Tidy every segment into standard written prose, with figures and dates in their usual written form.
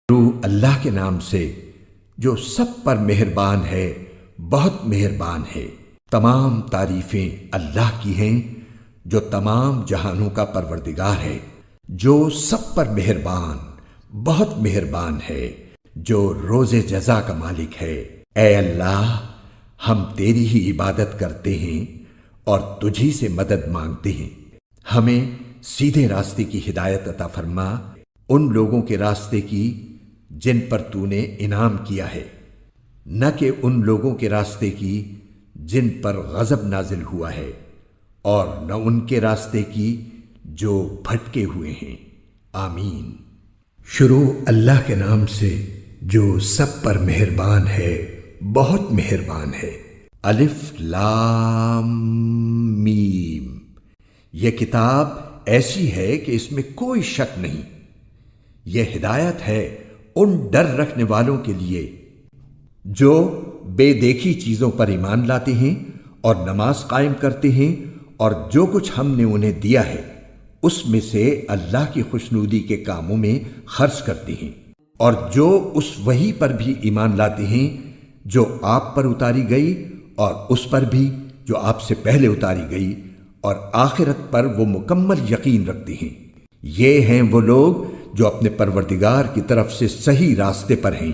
شروع اللہ کے نام سے جو سب پر مہربان ہے، بہت مہربان ہے۔ تمام تعریفیں اللہ کی ہیں جو تمام جہانوں کا پروردگار ہے، جو سب پر مہربان، بہت مہربان ہے، جو روز جزا کا مالک ہے۔ اے اللہ، ہم تیری ہی عبادت کرتے ہیں اور تجھی سے مدد مانگتے ہیں۔ ہمیں سیدھے راستے کی ہدایت عطا فرما، ان لوگوں کے راستے کی جن پر تو نے انعام کیا ہے، نہ کہ ان لوگوں کے راستے کی جن پر غضب نازل ہوا ہے، اور نہ ان کے راستے کی جو بھٹکے ہوئے ہیں۔ آمین۔ شروع اللہ کے نام سے جو سب پر مہربان ہے، بہت مہربان ہے۔ الف لام میم۔ یہ کتاب ایسی ہے کہ اس میں کوئی شک نہیں، یہ ہدایت ہے ان ڈر رکھنے والوں کے لیے جو بے دیکھی چیزوں پر ایمان لاتے ہیں اور نماز قائم کرتے ہیں، اور جو کچھ ہم نے انہیں دیا ہے اس میں سے اللہ کی خوشنودی کے کاموں میں خرچ کرتے ہیں، اور جو اس وحی پر بھی ایمان لاتے ہیں جو آپ پر اتاری گئی، اور اس پر بھی جو آپ سے پہلے اتاری گئی، اور آخرت پر وہ مکمل یقین رکھتے ہیں۔ یہ ہیں وہ لوگ جو اپنے پروردگار کی طرف سے صحیح راستے پر ہیں،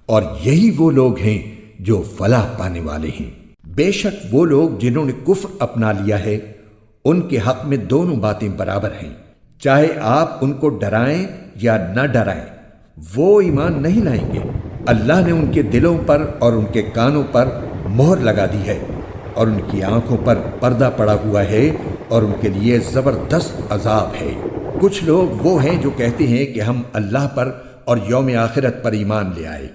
اور یہی وہ لوگ ہیں جو فلاح پانے والے ہیں۔ بے شک وہ لوگ جنہوں نے کفر اپنا لیا ہے، ان کے حق میں دونوں باتیں برابر ہیں، چاہے آپ ان کو ڈرائیں یا نہ ڈرائیں، وہ ایمان نہیں لائیں گے۔ اللہ نے ان کے دلوں پر اور ان کے کانوں پر مہر لگا دی ہے، اور ان کی آنکھوں پر پردہ پڑا ہوا ہے، اور ان کے لیے زبردست عذاب ہے۔ کچھ لوگ وہ ہیں جو کہتے ہیں کہ ہم اللہ پر اور یوم آخرت پر ایمان لے آئے،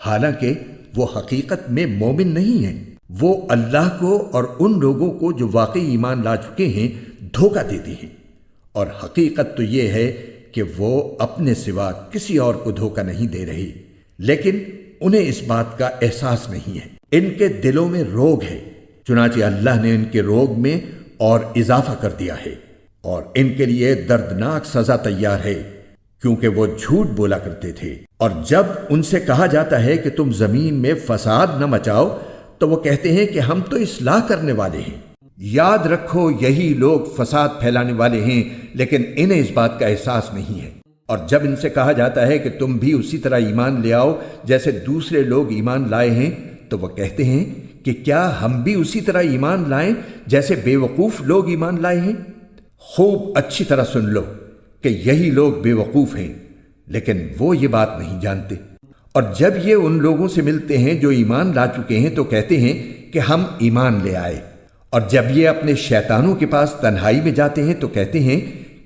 حالانکہ وہ حقیقت میں مومن نہیں ہیں۔ وہ اللہ کو اور ان لوگوں کو جو واقعی ایمان لا چکے ہیں دھوکہ دیتے ہیں، اور حقیقت تو یہ ہے کہ وہ اپنے سوا کسی اور کو دھوکہ نہیں دے رہے، لیکن انہیں اس بات کا احساس نہیں ہے۔ ان کے دلوں میں روگ ہے، چنانچہ اللہ نے ان کے روگ میں اور اضافہ کر دیا ہے، اور ان کے لیے دردناک سزا تیار ہے، کیونکہ وہ جھوٹ بولا کرتے تھے۔ اور جب ان سے کہا جاتا ہے کہ تم زمین میں فساد نہ مچاؤ، تو وہ کہتے ہیں کہ ہم تو اصلاح کرنے والے ہیں۔ یاد رکھو، یہی لوگ فساد پھیلانے والے ہیں، لیکن انہیں اس بات کا احساس نہیں ہے۔ اور جب ان سے کہا جاتا ہے کہ تم بھی اسی طرح ایمان لے آؤ جیسے دوسرے لوگ ایمان لائے ہیں، تو وہ کہتے ہیں کہ کیا ہم بھی اسی طرح ایمان لائیں جیسے بے وقوف لوگ ایمان لائے ہیں؟ خوب اچھی طرح سن لو کہ یہی لوگ بے وقوف ہیں، لیکن وہ یہ بات نہیں جانتے۔ اور جب یہ ان لوگوں سے ملتے ہیں جو ایمان لا چکے ہیں تو کہتے ہیں کہ ہم ایمان لے آئے، اور جب یہ اپنے شیطانوں کے پاس تنہائی میں جاتے ہیں تو کہتے ہیں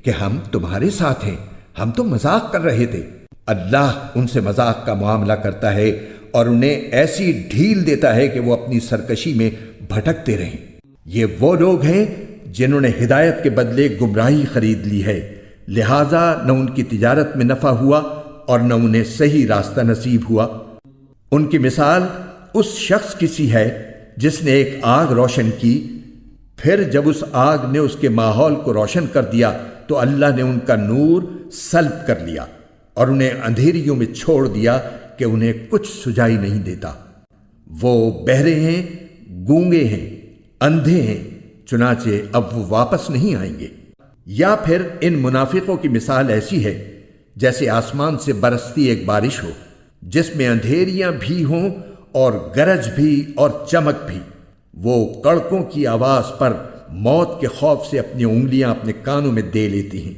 کہ ہم تمہارے ساتھ ہیں، ہم تو مذاق کر رہے تھے۔ اللہ ان سے مذاق کا معاملہ کرتا ہے اور انہیں ایسی ڈھیل دیتا ہے کہ وہ اپنی سرکشی میں بھٹکتے رہیں۔ یہ وہ لوگ ہیں جنہوں نے ہدایت کے بدلے گمراہی خرید لی ہے، لہذا نہ ان کی تجارت میں نفع ہوا اور نہ انہیں صحیح راستہ نصیب ہوا۔ ان کی مثال اس شخص کی سی ہے جس نے ایک آگ روشن کی، پھر جب اس آگ نے اس کے ماحول کو روشن کر دیا تو اللہ نے ان کا نور سلب کر لیا اور انہیں اندھیریوں میں چھوڑ دیا کہ انہیں کچھ سجائی نہیں دیتا۔ وہ بہرے ہیں، گونگے ہیں، اندھے ہیں، چنانچہ اب وہ واپس نہیں آئیں گے۔ یا پھر ان منافقوں کی مثال ایسی ہے جیسے آسمان سے برستی ایک بارش ہو، جس میں اندھیریاں بھی ہوں اور گرج بھی اور چمک بھی۔ وہ کڑکوں کی آواز پر موت کے خوف سے اپنی انگلیاں اپنے کانوں میں دے لیتی ہیں،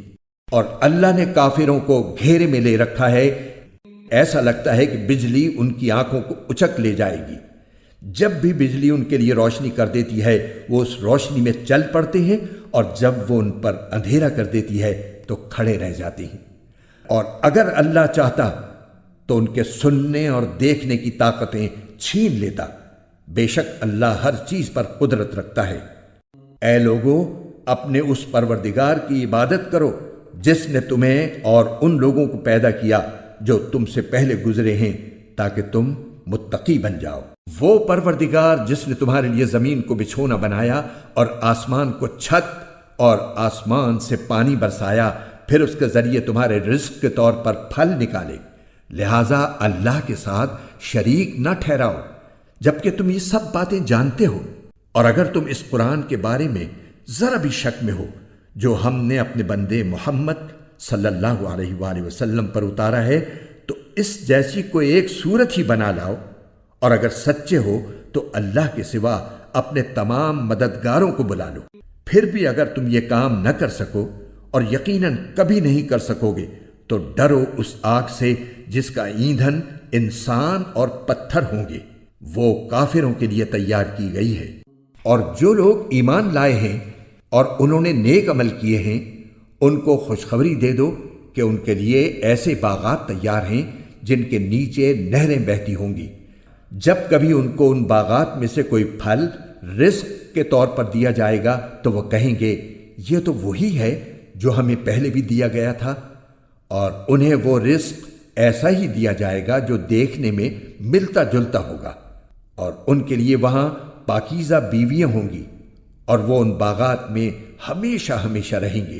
اور اللہ نے کافروں کو گھیرے میں لے رکھا ہے، ایسا لگتا ہے کہ بجلی ان کی آنکھوں کو اچک لے جائے گی۔ جب بھی بجلی ان کے لیے روشنی کر دیتی ہے وہ اس روشنی میں چل پڑتے ہیں، اور جب وہ ان پر اندھیرا کر دیتی ہے تو کھڑے رہ جاتے ہیں۔ اور اگر اللہ چاہتا تو ان کے سننے اور دیکھنے کی طاقتیں چھین لیتا، بے شک اللہ ہر چیز پر قدرت رکھتا ہے۔ اے لوگو، اپنے اس پروردگار کی عبادت کرو جس نے تمہیں اور ان لوگوں کو پیدا کیا جو تم سے پہلے گزرے ہیں، تاکہ تم متقی بن جاؤ۔ وہ پروردگار جس نے تمہارے لیے زمین کو بچھونا بنایا اور آسمان کو چھت اور آسمان سے پانی برسایا، پھر اس کے ذریعے تمہارے رزق کے طور پر پھل نکالے، لہذا اللہ کے ساتھ شریک نہ ٹھہراؤ جبکہ تم یہ سب باتیں جانتے ہو۔ اور اگر تم اس قرآن کے بارے میں ذرا بھی شک میں ہو جو ہم نے اپنے بندے محمد صلی اللہ علیہ وآلہ وسلم پر اتارا ہے، تو اس جیسی کوئی ایک صورت ہی بنا لاؤ، اور اگر سچے ہو تو اللہ کے سوا اپنے تمام مددگاروں کو بلا لو۔ پھر بھی اگر تم یہ کام نہ کر سکو، اور یقیناً کبھی نہیں کر سکو گے، تو ڈرو اس آگ سے جس کا ایندھن انسان اور پتھر ہوں گے، وہ کافروں کے لیے تیار کی گئی ہے۔ اور جو لوگ ایمان لائے ہیں اور انہوں نے نیک عمل کیے ہیں، ان کو خوشخبری دے دو کہ ان کے لیے ایسے باغات تیار ہیں جن کے نیچے نہریں بہتی ہوں گی۔ جب کبھی ان کو ان باغات میں سے کوئی پھل رزق کے طور پر دیا جائے گا تو وہ کہیں گے یہ تو وہی ہے جو ہمیں پہلے بھی دیا گیا تھا، اور انہیں وہ رزق ایسا ہی دیا جائے گا جو دیکھنے میں ملتا جلتا ہوگا، اور ان کے لیے وہاں پاکیزہ بیویاں ہوں گی، اور وہ ان باغات میں ہمیشہ ہمیشہ رہیں گے۔